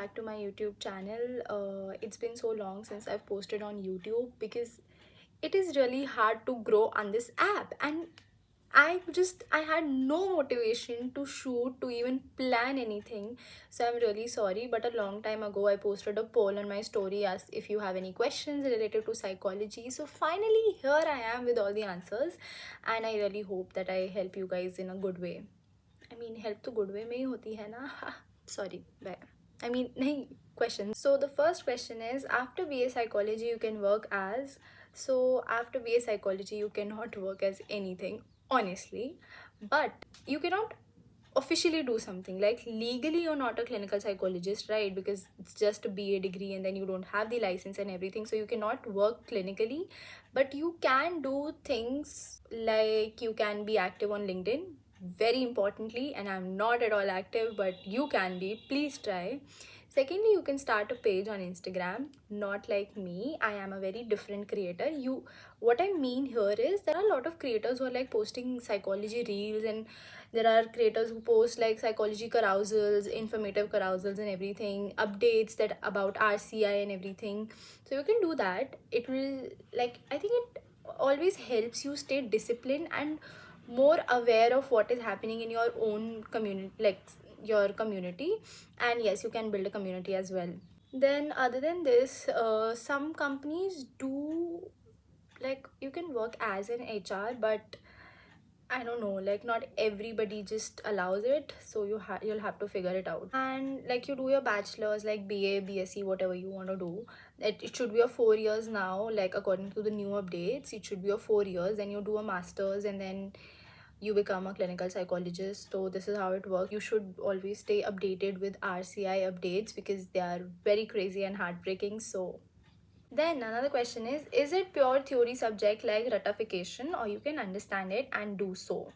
back to my YouTube channel. It's been so long since I've posted on YouTube because it is really hard to grow on this app, and I had no motivation to shoot, to even plan anything. So I'm really sorry, but a long time ago I posted a poll on my story as if you have any questions related to psychology. So finally here I am with all the answers, and I really hope that I help you guys in a good way. I mean, help to good way में ही होती है ना. Sorry, bye. I mean, nahi, question. So the first question is, after BA psychology you can work as. So after BA psychology you cannot work as anything, honestly, but you cannot officially do something. Like legally you're not a clinical psychologist, right? Because it's just a BA degree and then you don't have the license and everything, so you cannot work clinically. But you can do things like you can be active on LinkedIn, very importantly, and I'm not at all active, but you can be. Please try. Secondly, you can start a page on Instagram. Not like me, I am a very different creator. What I mean here is, there are a lot of creators who are like posting psychology reels, and there are creators who post like psychology carousels, informative carousels and everything, updates that about RCI and everything. So you can do that. It will, like, I think it always helps you stay disciplined and more aware of what is happening in your own community, like your community. And yes, you can build a community as well. Then other than this, some companies do, like, you can work as an HR, but I don't know, like not everybody just allows it, so you'll have to figure it out. And like you do your bachelor's, like BA, BSc, whatever you want to do. It should be a 4 years now, like according to the new updates. It should be a 4 years. Then you do a master's, and then you become a clinical psychologist. So this is how it works. You should always stay updated with RCI updates because they are very crazy and heartbreaking. So then another question is it pure theory subject like ratification, or you can understand it and do so?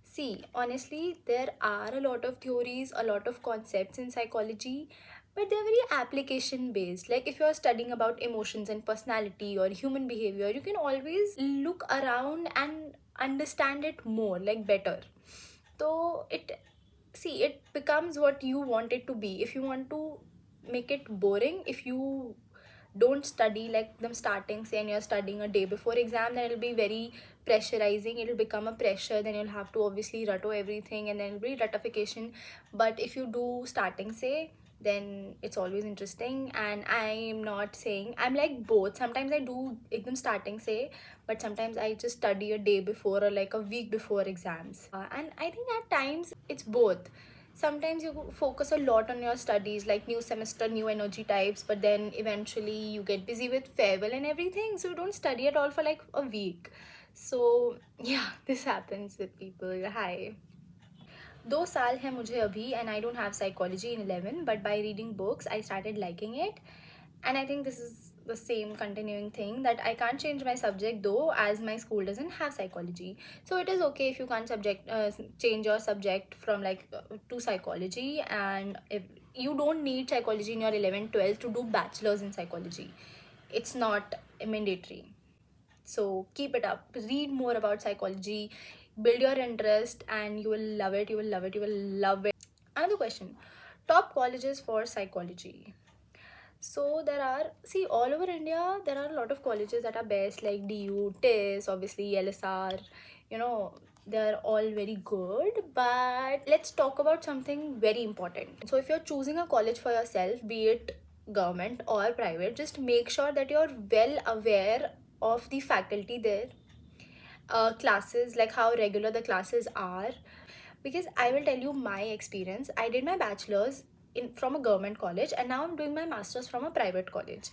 See, honestly, there are a lot of theories, a lot of concepts in psychology, but they're very application based. Like if you're studying about emotions and personality or human behavior, you can always look around and understand it more, like better. So it becomes what you want it to be. If you want to make it boring, if you don't study like them starting say and you're studying a day before exam, then it'll be very pressurizing. It'll become a pressure, then you'll have to obviously rattle everything, and then it'll be ratification. But if you do starting say, then it's always interesting. And I'm not saying, I'm like both. Sometimes I do them starting say, but sometimes I just study a day before or like a week before exams. And I think at times it's both. Sometimes you focus a lot on your studies, like new semester, new energy types, but then eventually you get busy with farewell and everything, so you don't study at all for like a week. So yeah, this happens with people. Hi. 2 साल है मुझे अभी, and I don't have psychology in 11, but by reading books I started liking it. And I think this is the same continuing thing, that I can't change my subject though, as my school doesn't have psychology. So it is okay if you can't change your subject from to psychology. And if you don't need psychology in your 11th 12th to do bachelor's in psychology, it's not mandatory. So keep it up, read more about psychology, build your interest, and you will love it. You will love it. You will love it. Another question: top colleges for psychology. So there are, see, all over India, there are a lot of colleges that are best, like DU, TIS, obviously LSR, you know, they're all very good. But let's talk about something very important. So if you're choosing a college for yourself, be it government or private, just make sure that you're well aware of the faculty there, classes, like how regular the classes are. Because I will tell you my experience. I did my bachelor's in from a government college, and now I'm doing my master's from a private college,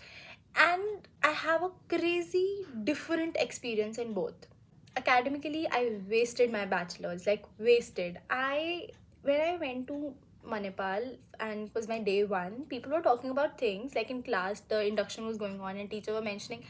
and I have a crazy different experience in both. Academically, I wasted my bachelor's, like wasted. When I went to Manipal and it was my day one, people were talking about things like in class, the induction was going on and teacher were mentioning,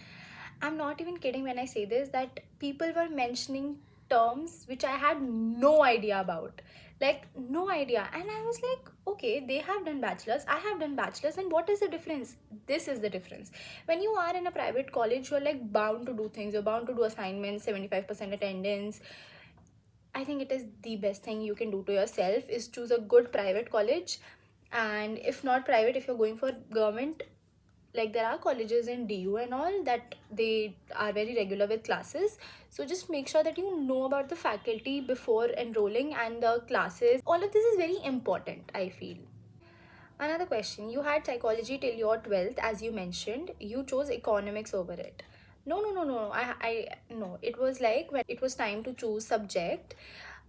I'm not even kidding when I say this, that people were mentioning terms which I had no idea about. Like, no idea. And I was like, okay, they have done bachelor's, I have done bachelor's, and what is the difference? This is the difference. When you are in a private college, you're like bound to do things, you're bound to do assignments, 75% attendance. I think it is the best thing you can do to yourself is choose a good private college. And if not private, if you're going for government, like there are colleges in DU and all that they are very regular with classes. So just make sure that you know about the faculty before enrolling and the classes. All of this is very important, I feel. Another question, you had psychology till your 12th, as you mentioned. You chose economics over it. No, no, no, no, no. No. It was like when it was time to choose subject,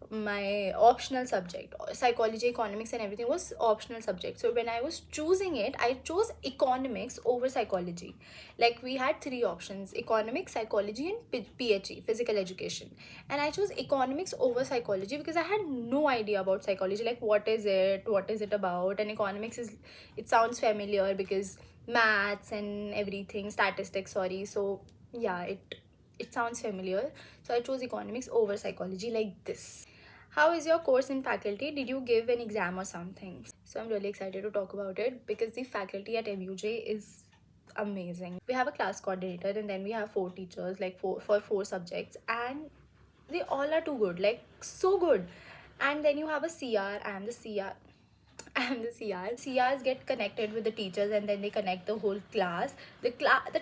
my optional subject, psychology, economics, and everything was optional subject. So when I was choosing it, I chose economics over psychology. Like we had three options: economics, psychology, and PHE, physical education. And I chose economics over psychology because I had no idea about psychology. Like what is it about? And economics is, it sounds familiar because maths and everything, statistics, sorry. So yeah, it sounds familiar. So I chose economics over psychology, like this. How is your course in faculty? Did you give an exam or something? So I'm really excited to talk about it because the faculty at MUJ is amazing. We have a class coordinator and then we have four teachers, like four for four subjects, and they all are too good, like so good. And then you have a CR. I am the CR. I am the CR. CRs get connected with the teachers and then they connect the whole class. The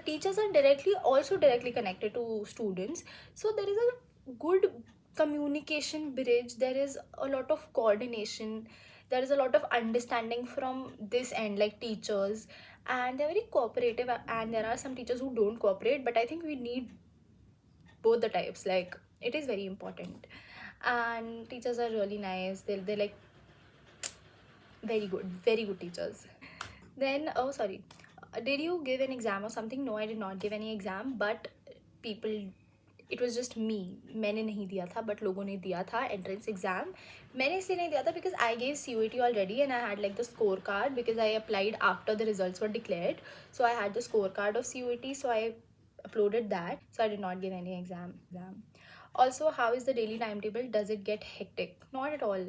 teachers are directly connected to students. So there is a good communication bridge. There is a lot of coordination. There is a lot of understanding from this end, like teachers, and they're very cooperative. And there are some teachers who don't cooperate, but I think we need both the types. Like it is very important. And teachers are really nice. They're like very good teachers. Then, oh sorry, did you give an exam or something? No, I did not give any exam, but people, it was just me. मैंने नहीं दिया था, but लोगों ने दिया था entrance exam. मैंने इसलिए नहीं दिया था because I gave CUET already and I had like the scorecard because I applied after the results were declared. So I had the scorecard of CUET, so I uploaded that. So I did not give any exam. Also, how is the daily timetable? Does it get hectic? Not at all.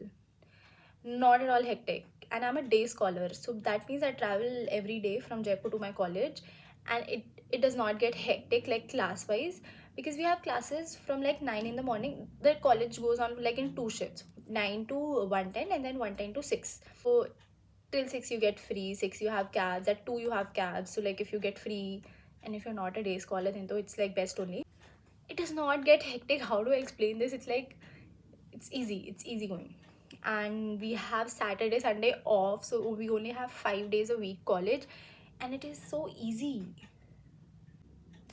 Not at all hectic. And I'm a day scholar, so that means I travel every day from Jaipur to my college, and it does not get hectic like class wise, because we have classes from like 9 in the morning. The college goes on like in two shifts, 9 to 1:10 and then 1:10 to 6. So till 6 you get free, 6 you have cabs, at 2 you have cabs. So like if you get free, and if you're not a day scholar then though it's like best only. It does not get hectic. How do I explain this? It's like it's easy going. And we have Saturday Sunday off, so we only have 5 days a week college, and it is so easy.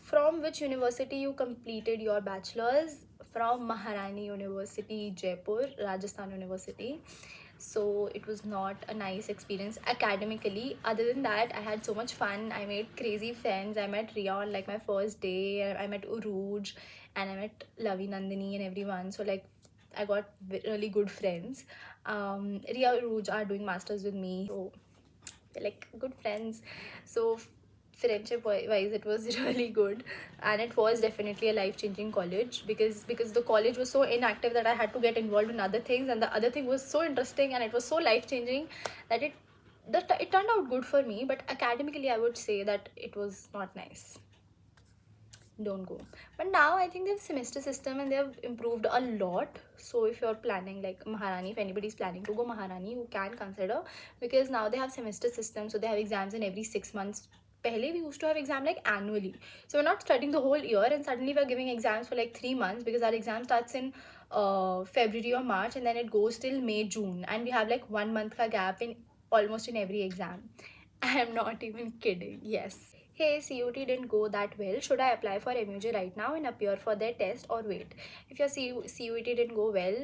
From which university you completed your bachelor's? From Maharani University, Jaipur, Rajasthan University. So it was not a nice experience academically. Other than that, I had so much fun. I made crazy friends. I met Riya on like my first day. I met Uruj, and I met Lavi, Nandini, and everyone. So like I got really good friends. Riya, Uruj are doing masters with me. So we're like good friends. So friendship wise it was really good, and it was definitely a life changing college because the college was so inactive that I had to get involved in other things, and the other thing was so interesting and it was so life changing that it turned out good for me. But academically I would say that it was not nice. Don't go. But now I think they have semester system and they have improved a lot. So if you're planning like Maharani, if anybody's planning to go Maharani, you can consider, because now they have semester system. So they have exams in every 6 months. Pehle we used to have exam like annually. So we're not studying the whole year and suddenly we're giving exams for like 3 months, because our exam starts in February or March and then it goes till May, June. And we have like 1 month ka gap in almost in every exam. I am not even kidding. Yes. Hey, CUT didn't go that well. Should I apply for MUJ right now and appear for their test, or wait? If your CUT didn't go well,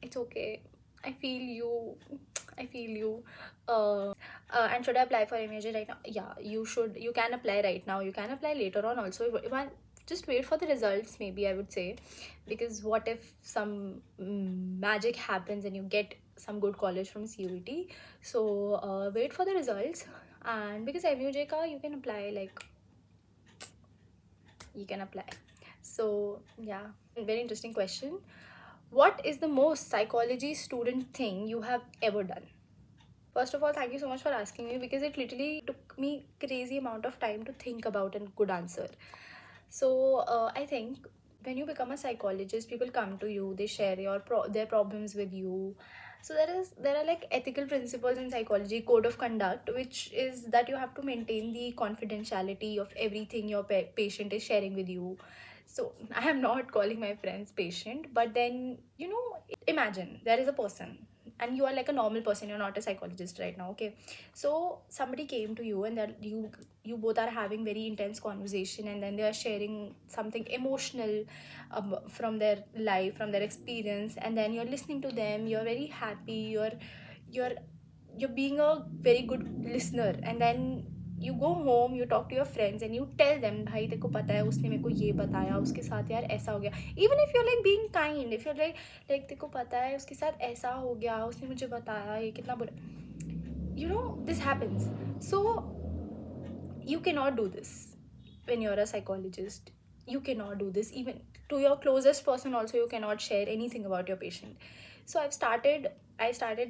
it's okay. I feel you. I feel you. And should I apply for MUJ right now? Yeah, you should. You can apply right now. You can apply later on also. Just wait for the results, maybe I would say, because what if some magic happens and you get some good college from CUT? So wait for the results. And because MUJ ka you can apply, like you can apply. So yeah, very interesting question. What is the most psychology student thing you have ever done? First of all, thank you so much for asking me, because it literally took me crazy amount of time to think about a good answer. So I think when you become a psychologist, people come to you, they share their problems with you. So there are like ethical principles in psychology, code of conduct, which is that you have to maintain the confidentiality of everything your patient is sharing with you. So I am not calling my friends patient, but then, imagine there is a person and you are like a normal person, you're not a psychologist right now, okay? So somebody came to you and that you both are having very intense conversation, and then they are sharing something emotional from their life, from their experience, and then you're listening to them, you're very happy, you're you're being a very good listener, and then you go home, you talk to your friends and you tell them, भाई तेको पता है उसने मेरे को ये बताया, उसके साथ यार ऐसा हो गया. Even if you're like being kind, if you're like तेको पता है उसके साथ ऐसा हो गया, उसने मुझे बताया ये कितना बुरा, this happens. So you cannot do this when you're a psychologist. You cannot do this even to your closest person also. You cannot share anything about your patient. So I started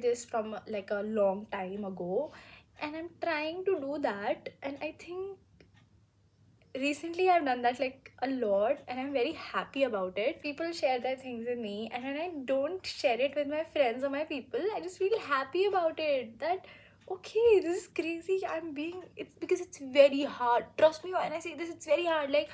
this from like a long time ago, and I'm trying to do that, and I think recently I've done that like a lot, and I'm very happy about it. People share their things with me, and when I don't share it with my friends or my people, I just feel happy about it, that okay, this is crazy. It's because it's very hard. Trust me when I say this, it's very hard. Like,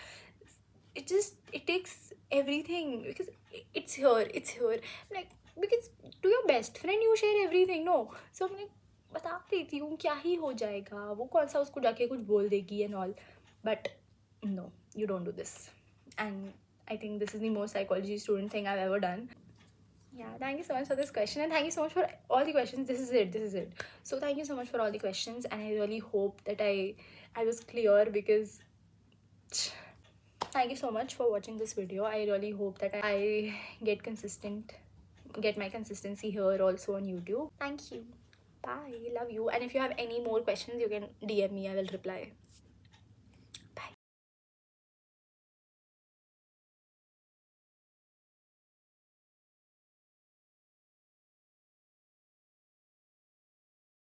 it takes everything, because it's here. Like, because to your best friend you share everything, no? So I'm like, बता देती हूँ क्या ही हो जाएगा, वो कौन सा उसको जाके कुछ बोल देगी and all. But no, you don't do this. And I think this is the most psychology student thing I've ever done. Yeah, thank you so much for this question, and thank you so much for all the questions. This is it. So thank you so much for all the questions, and I really hope that I was clear, because thank you so much for watching this video. I really hope that I get my consistency here also on YouTube. Thank you. Bye. Love you. And if you have any more questions, you can DM me. I will reply.